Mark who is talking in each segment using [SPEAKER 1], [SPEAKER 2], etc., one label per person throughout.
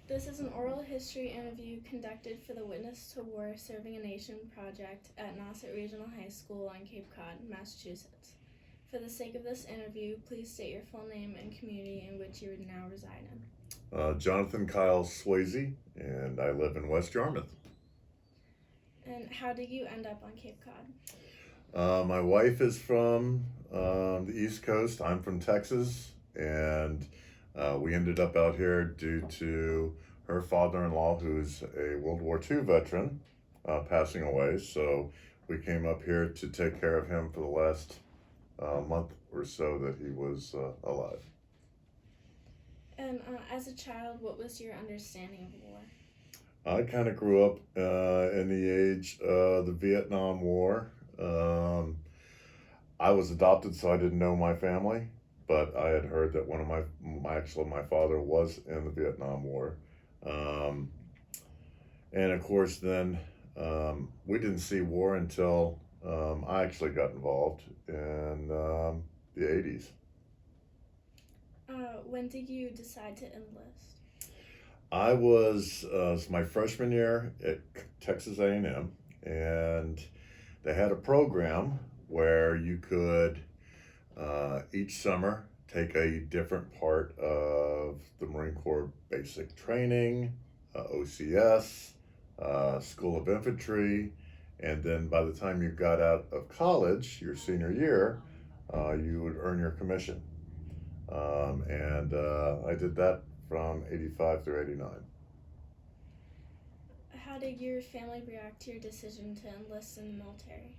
[SPEAKER 1] This is an oral history interview conducted for the Witness to War Serving a Nation project at Nauset Regional High School on Cape Cod, Massachusetts. For the sake of this interview, please state your full name and community in which you now reside in.
[SPEAKER 2] Jonathan Kyle Swayze, and I live in West Yarmouth.
[SPEAKER 1] And how did you end up on Cape Cod?
[SPEAKER 2] My wife is from the East Coast. I'm from Texas, and we ended up out here due to her father-in-law, who's a World War II veteran, passing away. So we came up here to take care of him for the last month or so that he was alive.
[SPEAKER 1] And as a child, what was your understanding of war?
[SPEAKER 2] I kind of grew up in the age of the Vietnam War. I was adopted, so I didn't know my family, but I had heard that one of my father was in the Vietnam War. Um, and of course, then we didn't see war until I actually got involved in the 80s.
[SPEAKER 1] When did you decide to enlist?
[SPEAKER 2] I was my freshman year at Texas A&M, and they had a program where you could each summer take a different part of the Marine Corps basic training, OCS, School of Infantry, and then by the time you got out of college, your senior year, you would earn your commission. And I did that from 85 through 89.
[SPEAKER 1] How did your family react to your decision to enlist in the military?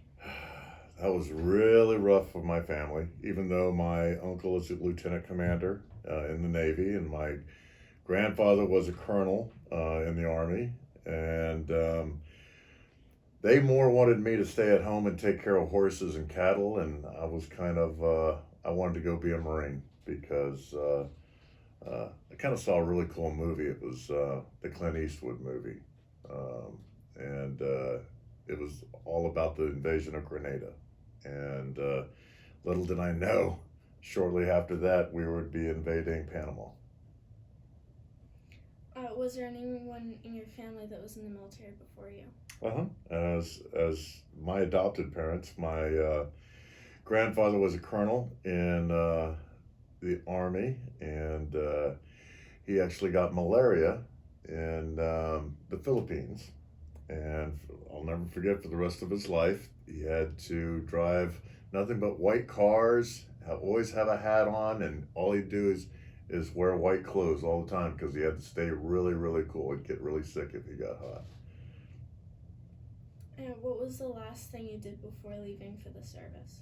[SPEAKER 2] That was really rough for my family, even though my uncle is a lieutenant commander in the Navy, and my grandfather was a colonel in the Army, and they more wanted me to stay at home and take care of horses and cattle, and I was I wanted to go be a Marine because I kind of saw a really cool movie. It was the Clint Eastwood movie, and it was all about the invasion of Grenada. And little did I know, shortly after that, we would be invading Panama.
[SPEAKER 1] Was there anyone in your family that was in the military before you?
[SPEAKER 2] As my adopted parents, my grandfather was a colonel in the Army, and he actually got malaria in the Philippines. And I'll never forget, for the rest of his life, he had to drive nothing but white cars, always have a hat on, and all he'd do is wear white clothes all the time because he had to stay really, really cool. He'd get really sick if he got hot.
[SPEAKER 1] And what was the last thing you did before leaving for the service?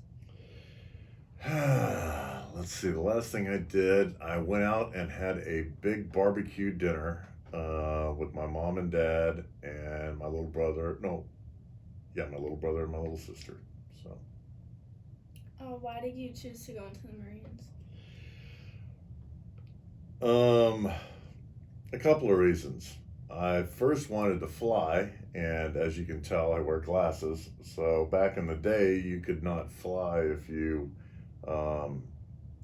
[SPEAKER 2] Let's see, the last thing I did, I went out and had a big barbecue dinner with my mom and dad and my little brother. No, yeah, my little brother and my little sister. So.
[SPEAKER 1] Why did you choose to go into the Marines?
[SPEAKER 2] A couple of reasons. I first wanted to fly, and as you can tell, I wear glasses. So back in the day, you could not fly um,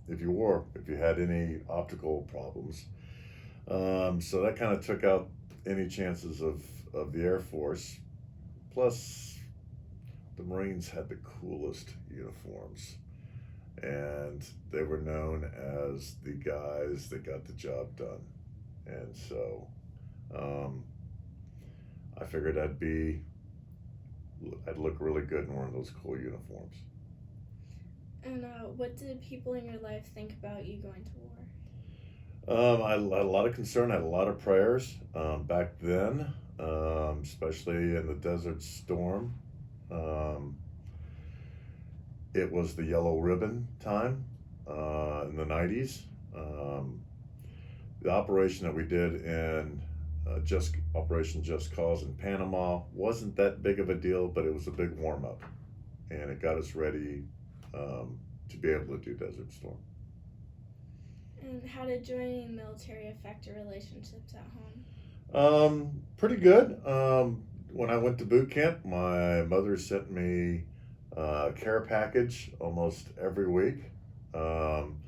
[SPEAKER 2] if you had any optical problems. So that kind of took out any chances of the Air Force. Plus, the Marines had the coolest uniforms, and they were known as the guys that got the job done. And so um, I figured I'd look really good in one of those cool uniforms.
[SPEAKER 1] And what did people in your life think about you going to war?
[SPEAKER 2] I had a lot of concern. I had a lot of prayers back then, especially in the Desert Storm. Um, it was the yellow ribbon time in the 90s. The operation that we did in Operation Just Cause in Panama wasn't that big of a deal, but it was a big warm up, and it got us ready to be able to do Desert Storm.
[SPEAKER 1] And how did joining the military affect your relationships at home?
[SPEAKER 2] Pretty good. When I went to boot camp, my mother sent me a care package almost every week. Um,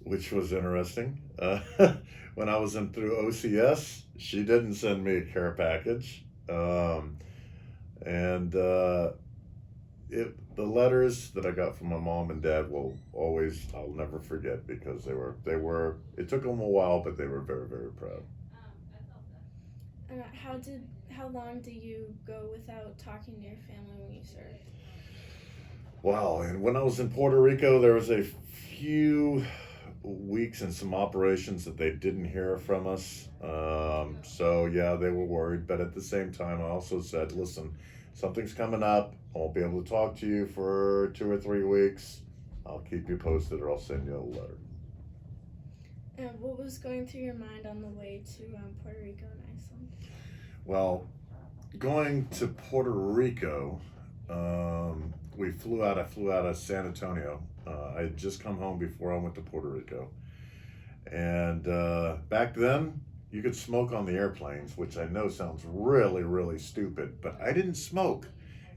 [SPEAKER 2] which was interesting. When I was in through OCS, she didn't send me a care package, and the letters that I got from my mom and dad will always, I'll never forget, because they were it took them a while, but they were very, very proud.
[SPEAKER 1] And how long did you go without talking to your family when you served?
[SPEAKER 2] Wow, and when I was in Puerto Rico, there was a few weeks and some operations that they didn't hear from us. So yeah, they were worried, but at the same time, I also said, listen, something's coming up. I won't be able to talk to you for 2 or 3 weeks. I'll keep you posted, or I'll send you a letter.
[SPEAKER 1] And what was going through your mind on the way to Puerto Rico and Iceland?
[SPEAKER 2] Well, going to Puerto Rico, I flew out of San Antonio. I had just come home before I went to Puerto Rico. And back then, you could smoke on the airplanes, which I know sounds really, really stupid, but I didn't smoke.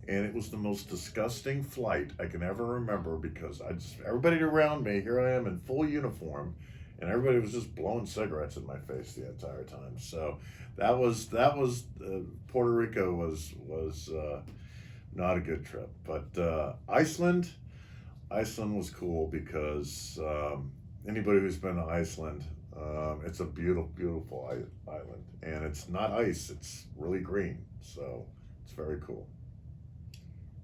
[SPEAKER 2] And it was the most disgusting flight I can ever remember, because everybody around me, here I am in full uniform, and everybody was just blowing cigarettes in my face the entire time. So Puerto Rico was not a good trip. But Iceland was cool because anybody who's been to Iceland, it's a beautiful, beautiful island, and it's not ice; it's really green, so it's very cool.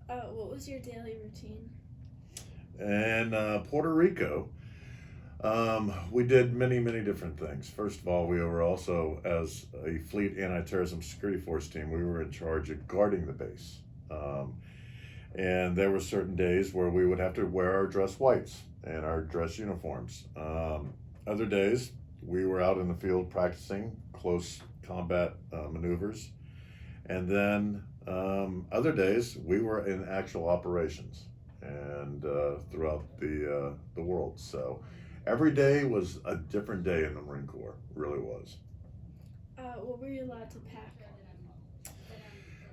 [SPEAKER 1] What was your daily routine?
[SPEAKER 2] And Puerto Rico, we did many, many different things. First of all, we were also, as a fleet anti-terrorism security force team, we were in charge of guarding the base. And there were certain days where we would have to wear our dress whites and our dress uniforms. Other days, we were out in the field practicing close combat maneuvers. And then other days, we were in actual operations and throughout the world. So every day was a different day in the Marine Corps, really was.
[SPEAKER 1] What were you allowed to pack?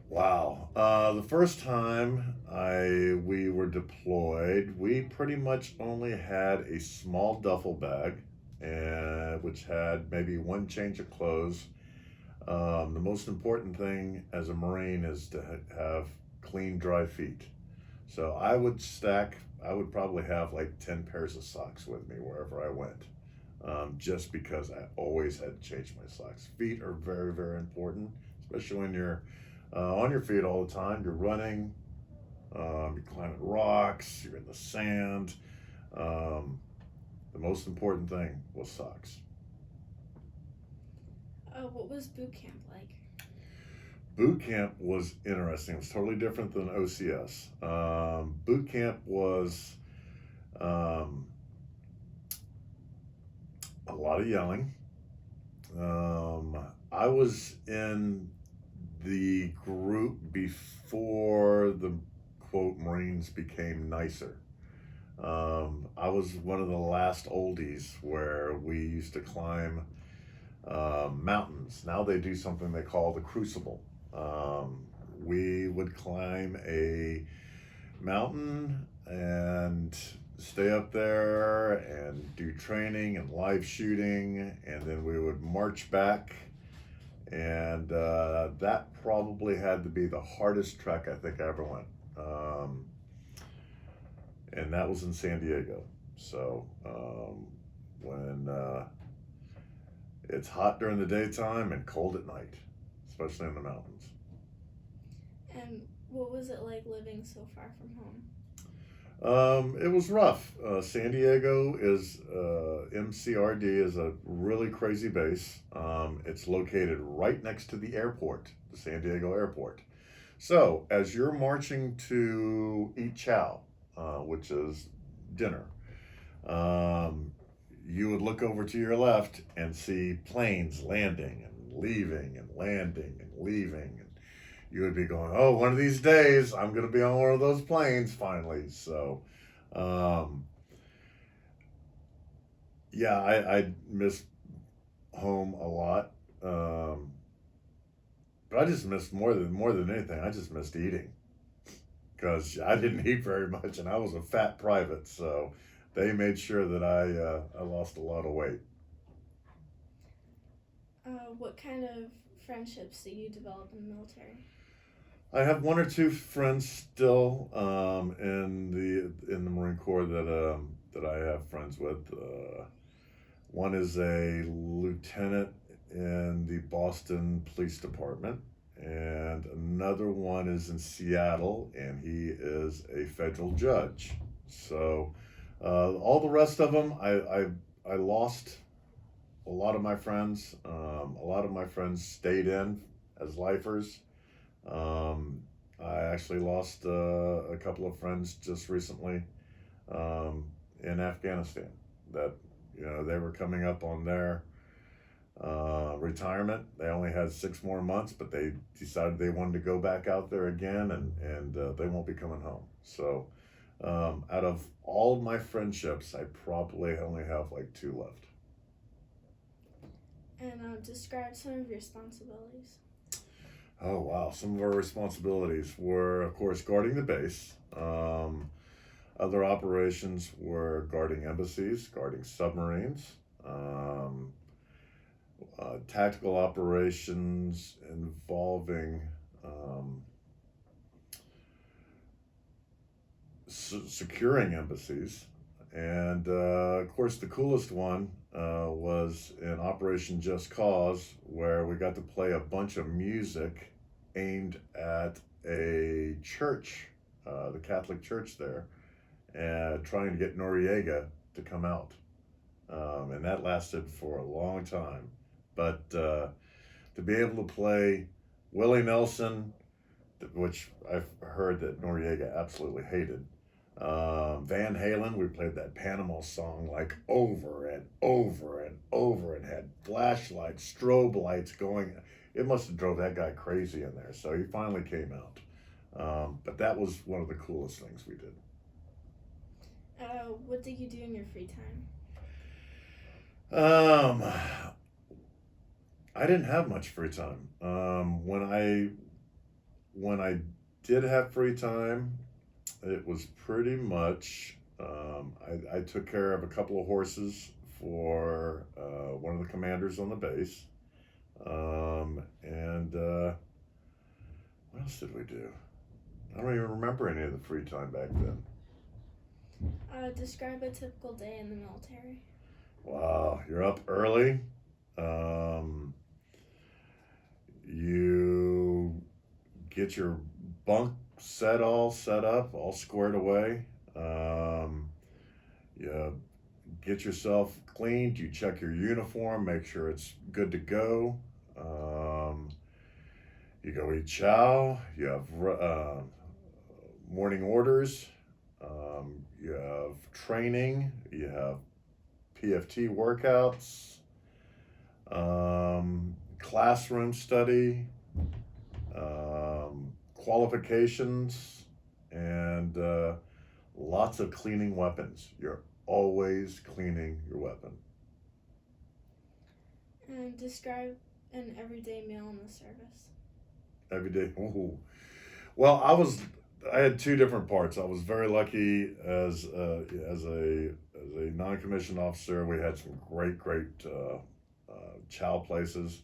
[SPEAKER 2] Wow. The first time we were deployed, we pretty much only had a small duffel bag, which had maybe one change of clothes. The most important thing as a Marine is to have clean, dry feet. So I would probably have like 10 pairs of socks with me wherever I went, just because I always had to change my socks. Feet are very, very important, especially when you're on your feet all the time. You're running, you're climbing rocks, you're in the sand. The most important thing was socks.
[SPEAKER 1] What was boot camp like?
[SPEAKER 2] Boot camp was interesting. It was totally different than OCS. Boot camp was a lot of yelling. I was in the group before the quote Marines became nicer. I was one of the last oldies where we used to climb mountains. Now they do something they call the Crucible. We would climb a mountain and stay up there and do training and live shooting, and then we would march back. And that probably had to be the hardest trek I think I ever went. And that was in San Diego. So when it's hot during the daytime and cold at night, especially in the mountains.
[SPEAKER 1] And what was it like living so far from home?
[SPEAKER 2] It was rough. San Diego is MCRD is a really crazy base. It's located right next to the airport, the San Diego airport. So as you're marching to eat chow, which is dinner, you would look over to your left and see planes landing and leaving and landing and leaving, and you would be going, oh, one of these days I'm going to be on one of those planes finally. So yeah, I miss home a lot, but I just missed more than anything, I just missed eating, because I didn't eat very much and I was a fat private. So they made sure that I lost a lot of weight.
[SPEAKER 1] What kind of friendships did you develop in the military?
[SPEAKER 2] I have one or two friends still in the Marine Corps that I have friends with. One is a lieutenant in the Boston Police Department, and another one is in Seattle, and he is a federal judge. So, all the rest of them, I lost a lot of my friends. A lot of my friends stayed in as lifers. Um, I actually lost a couple of friends just recently in Afghanistan that they were coming up on their retirement. They only had 6 more months, but they decided they wanted to go back out there again, and they won't be coming home. So out of all of my friendships, I probably only have like 2 left.
[SPEAKER 1] And describe some of your responsibilities.
[SPEAKER 2] Oh wow! Some of our responsibilities were, of course, guarding the base. Other operations were guarding embassies, guarding submarines, tactical operations involving securing embassies, and of course, the coolest one was in Operation Just Cause, where we got to play a bunch of music aimed at a church, the Catholic Church there, and trying to get Noriega to come out. And that lasted for a long time. But to be able to play Willie Nelson, which I've heard that Noriega absolutely hated, Van Halen, we played that Panama song like over and over and over, and had flashlights, strobe lights going. It must have drove that guy crazy in there. So he finally came out. But that was one of the coolest things we did.
[SPEAKER 1] What did you do in your free time?
[SPEAKER 2] I didn't have much free time. When I did have free time, it was pretty much I took care of a couple of horses for one of the commanders on the base. And what else did we do? I don't even remember any of the free time back then.
[SPEAKER 1] Describe a typical day in the military.
[SPEAKER 2] Wow, you're up early. You get your bunk all set up, all squared away. You get yourself cleaned. You check your uniform, make sure it's good to go. You go eat chow. You have morning orders. You have training. You have PFT workouts, classroom study, qualifications, and lots of cleaning weapons. You're always cleaning your weapon.
[SPEAKER 1] And describe an everyday meal in the service.
[SPEAKER 2] Every day. Ooh. Well, I had 2 different parts. I was very lucky as a non-commissioned officer. We had some great chow places.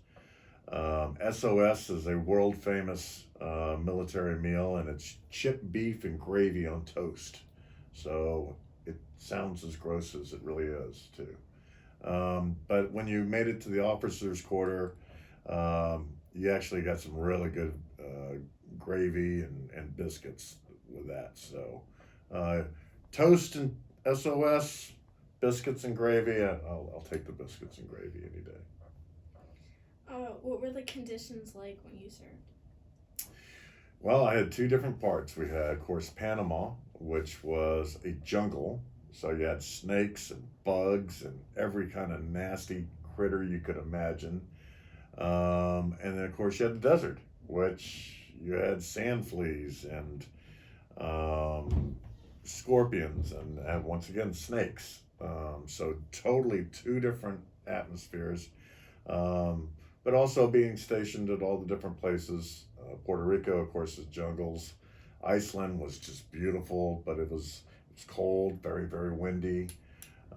[SPEAKER 2] SOS is a world famous military meal, and it's chipped beef and gravy on toast. So it sounds as gross as it really is too. But when you made it to the officers' quarter, you actually got some really good gravy and biscuits with that. So toast and SOS, biscuits and gravy. I'll take the biscuits and gravy any day.
[SPEAKER 1] What were the conditions like when you served?
[SPEAKER 2] Well, I had 2 different parts. We had, of course, Panama, which was a jungle. So you had snakes and bugs and every kind of nasty critter you could imagine. And then, of course, you had the desert, which you had sand fleas and scorpions and once again, snakes. So totally 2 different atmospheres. But also being stationed at all the different places. Puerto Rico, of course, is jungles. Iceland was just beautiful, but it was It's cold, very, very windy.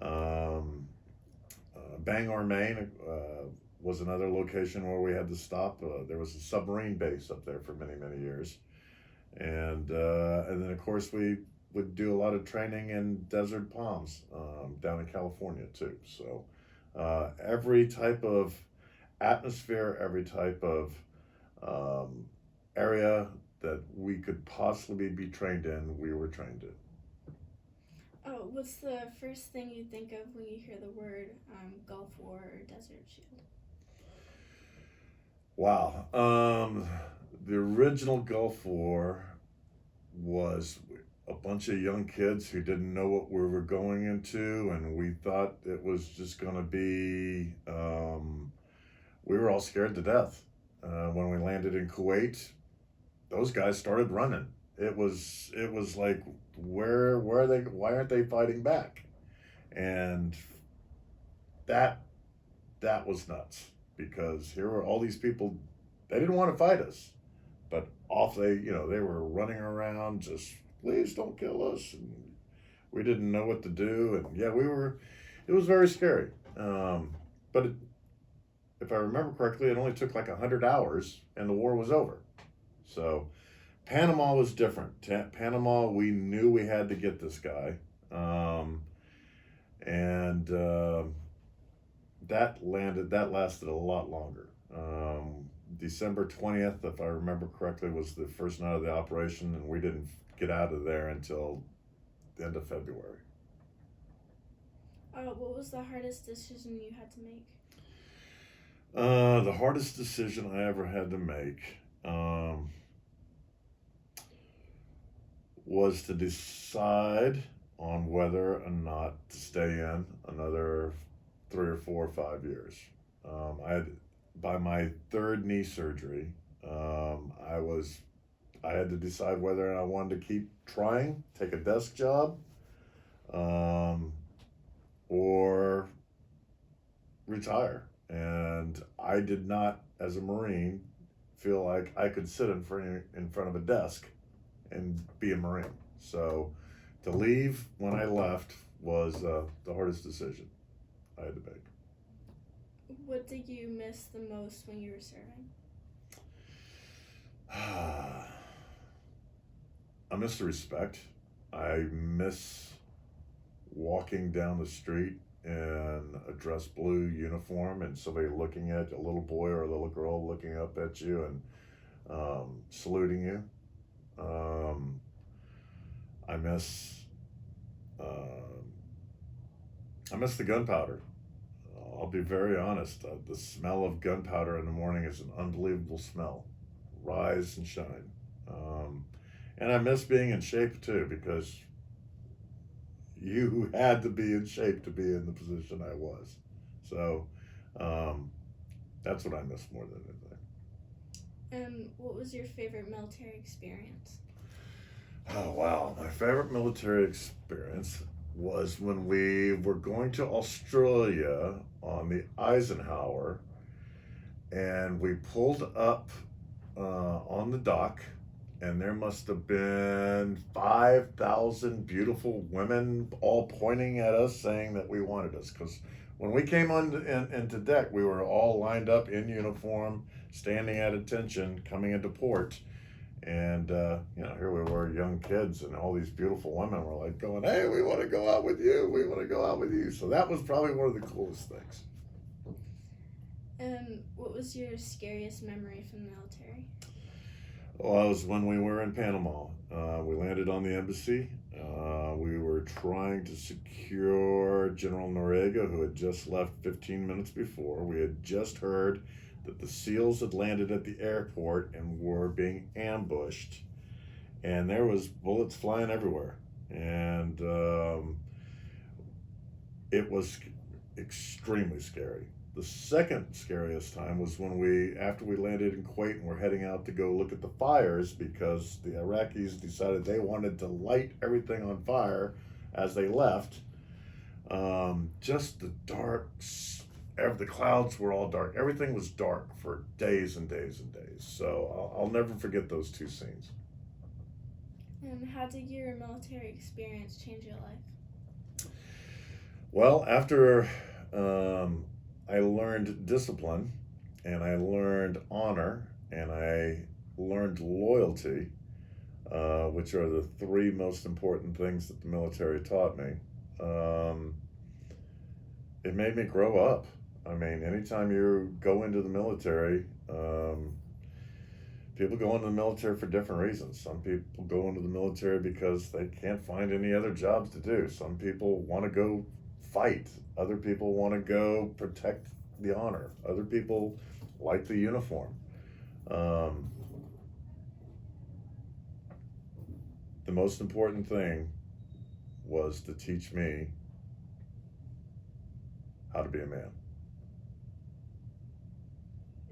[SPEAKER 2] Um, Bangor, Maine was another location where we had to stop. There was a submarine base up there for many, many years. And then, of course, we would do a lot of training in Desert Palms down in California, too. So every type of atmosphere, every type of um, area that we could possibly be trained in, we were trained in.
[SPEAKER 1] Oh, what's the first thing you think of when you hear the word Gulf War or Desert Shield?
[SPEAKER 2] Wow. The original Gulf War was a bunch of young kids who didn't know what we were going into, and we thought it was just going to be, we were all scared to death. When we landed in Kuwait, those guys started running. It was like, why aren't they fighting back? And that that was nuts, because here were all these people, they didn't want to fight us, but off they were running around, just, please don't kill us, and we didn't know what to do, and yeah, it was very scary. But if I remember correctly, it only took like 100 hours and the war was over. So Panama was different. Panama, we knew we had to get this guy. And that lasted a lot longer. December 20th, if I remember correctly, was the first night of the operation, and we didn't get out of there until the end of February.
[SPEAKER 1] What was the hardest decision you had to make?
[SPEAKER 2] The hardest decision I ever had to make was to decide on whether or not to stay in another 3 or 4 or 5 years. By my third knee surgery, I had to decide whether or not I wanted to keep trying, take a desk job, or retire. And I did not, as a Marine, feel like I could sit in front of a desk and be a Marine. So to leave when I left was the hardest decision I had to make.
[SPEAKER 1] What did you miss the most when you were serving?
[SPEAKER 2] I miss the respect. I miss walking down the street in a dress blue uniform and somebody looking at a little boy or a little girl looking up at you and saluting you. I miss the gunpowder. I'll be very honest. The smell of gunpowder in the morning is an unbelievable smell. Rise and shine. And I miss being in shape too, because you had to be in shape to be in the position I was. So that's what I miss more than anything.
[SPEAKER 1] And what was your favorite military experience?
[SPEAKER 2] Oh, wow. My favorite military experience was when we were going to Australia on the Eisenhower, and we pulled up on the dock, and there must have been 5,000 beautiful women all pointing at us saying that we wanted us. Because when we came into deck, we were all lined up in uniform, standing at attention, coming into port. And, here we were, young kids, and all these beautiful women were like going, hey, we want to go out with you. We want to go out with you. So that was probably one of the coolest things.
[SPEAKER 1] And what was your scariest memory from the military?
[SPEAKER 2] Well, it was when we were in Panama. We landed on the embassy. We were trying to secure General Noriega, who had just left 15 minutes before. We had just heard that the SEALs had landed at the airport and were being ambushed. And there was bullets flying everywhere. And it was extremely scary. The second scariest time was when after we landed in Kuwait and we're heading out to go look at the fires, because the Iraqis decided they wanted to light everything on fire as they left. Just the dark, the clouds were all dark. Everything was dark for days and days and days. So I'll never forget those two scenes.
[SPEAKER 1] And how did your military experience change your life?
[SPEAKER 2] Well, after I learned discipline, and I learned honor, and I learned loyalty, which are the three most important things that the military taught me. Um, it made me grow up. I mean, anytime you go into the military, people go into the military for different reasons. Some people go into the military because they can't find any other jobs to do. Some people want to go fight. Other people want to go protect the honor. Other people like the uniform. Um, the most important thing was to teach me how to be a man.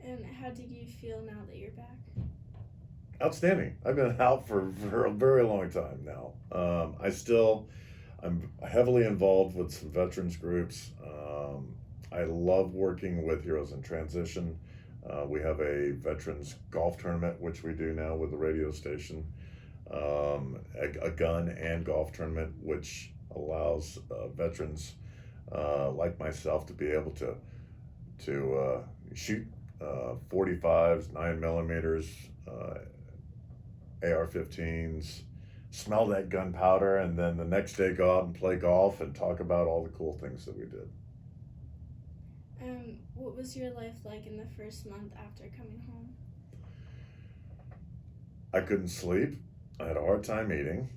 [SPEAKER 1] And how do you feel now that you're back?
[SPEAKER 2] Outstanding. I've been out for a very long time now. I'm heavily involved with some veterans groups. I love working with Heroes in Transition. We have a veterans golf tournament, which we do now with the radio station. A gun and golf tournament, which allows veterans like myself to be able to shoot 45s, 9 millimeters, AR-15s, smell that gunpowder, and then the next day go out and play golf and talk about all the cool things that we did.
[SPEAKER 1] What was your life like in the first month after coming home?
[SPEAKER 2] I couldn't sleep. I had a hard time eating.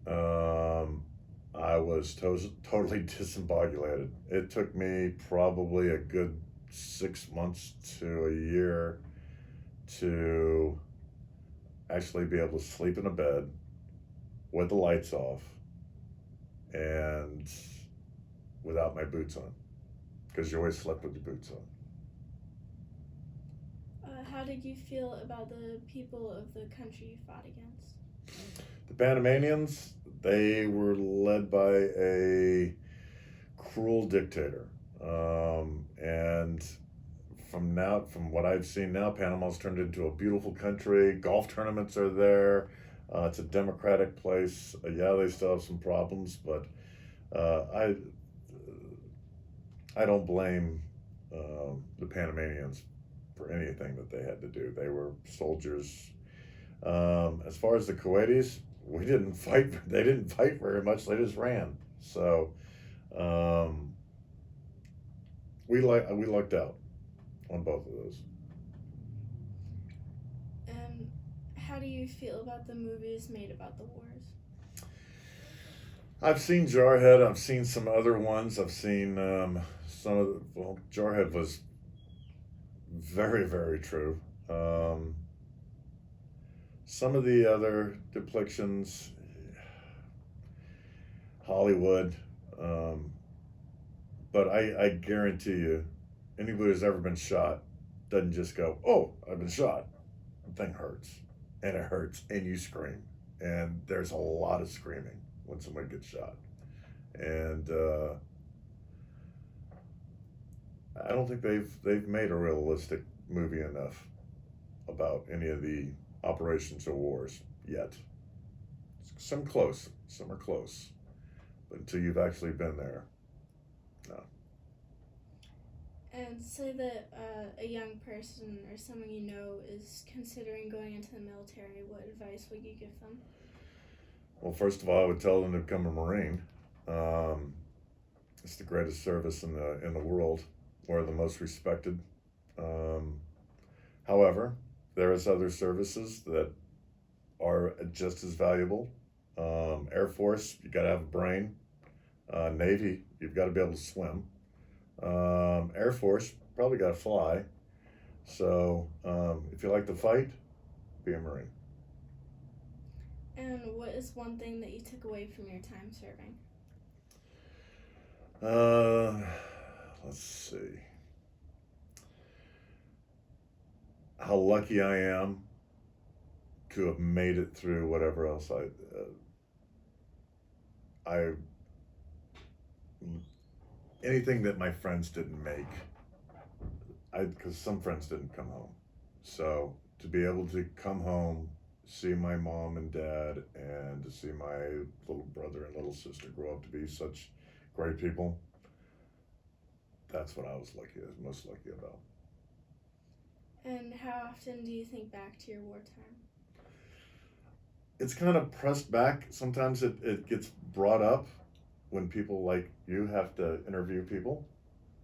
[SPEAKER 2] I was totally disembobulated. It took me probably a good 6 months to a year to actually be able to sleep in a bed with the lights off and without my boots on, because you always slept with your boots on.
[SPEAKER 1] How did you feel about the people of the country you fought against?
[SPEAKER 2] The Panamanians, they were led by a cruel dictator. And from what I've seen now, Panama's turned into a beautiful country. Golf tournaments are there. It's a democratic place. Yeah, they still have some problems, but I don't blame the Panamanians for anything that they had to do. They were soldiers. As far as the Kuwaitis, we didn't fight. They didn't fight very much. They just ran. So we lucked out on both of those.
[SPEAKER 1] And how do you feel about the movies made about the wars?
[SPEAKER 2] I've seen Jarhead. I've seen some other ones. I've seen some of the. Well, Jarhead was very, very true. Some of the other depictions, Hollywood, but I guarantee you, anybody who's ever been shot doesn't just go, "Oh, I've been shot." The thing hurts, and it hurts, and you scream, and there's a lot of screaming when somebody gets shot, and I don't think they've made a realistic movie enough about any of the operations or wars yet. Some close, some are close, but until you've actually been there, no.
[SPEAKER 1] And say that a young person or someone you know is considering going into the military, what advice would you give them?
[SPEAKER 2] Well, first of all, I would tell them to become a Marine. It's the greatest service in the world. We're the most respected. However, there is other services that are just as valuable. Air Force, you got to have a brain. Navy, you've got to be able to swim. Air Force, probably got to fly. So if you like to fight, be a Marine.
[SPEAKER 1] And what is one thing that you took away from your time serving?
[SPEAKER 2] Let's see. How lucky I am to have made it through whatever else anything that my friends didn't make. Because some friends didn't come home. So to be able to come home, see my mom and dad and to see my little brother and little sister grow up to be such great people. That's what I was most lucky about.
[SPEAKER 1] And how often do you think back to your wartime?
[SPEAKER 2] It's kind of pressed back. Sometimes it gets brought up when people like you have to interview people.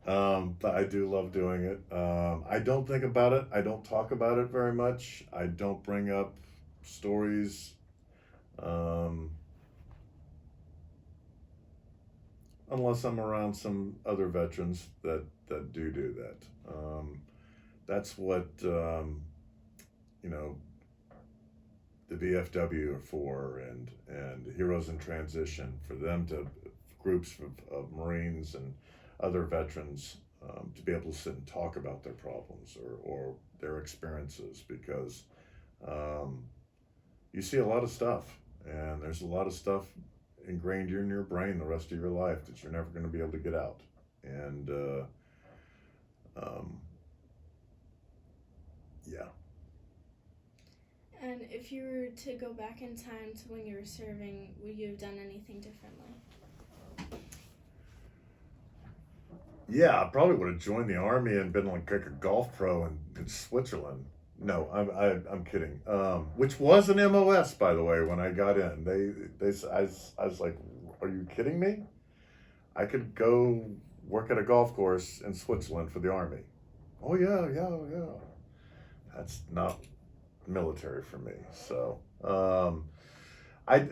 [SPEAKER 2] But I do love doing it. I don't think about it. I don't talk about it very much. I don't bring up stories um, unless I'm around some other veterans that do that. That's what you know the VFW are for, and Heroes in Transition, for them to groups of Marines and other veterans to be able to sit and talk about their problems or their experiences, because um, you see a lot of stuff, and there's a lot of stuff ingrained in your brain the rest of your life that you're never going to be able to get out. And um, yeah.
[SPEAKER 1] And if you were to go back in time to when you were serving, would you have done anything differently?
[SPEAKER 2] Yeah, I probably would have joined the army and been like a golf pro in Switzerland. No, I'm kidding. Which was an MOS, by the way. When I got in, I was like, "Are you kidding me? I could go work at a golf course in Switzerland for the army." Oh yeah, yeah, yeah. That's not military for me. So I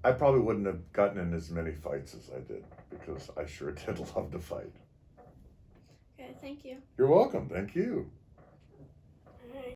[SPEAKER 2] I probably wouldn't have gotten in as many fights as I did, because I sure did love to fight.
[SPEAKER 1] Okay, thank you.
[SPEAKER 2] You're welcome. Thank you.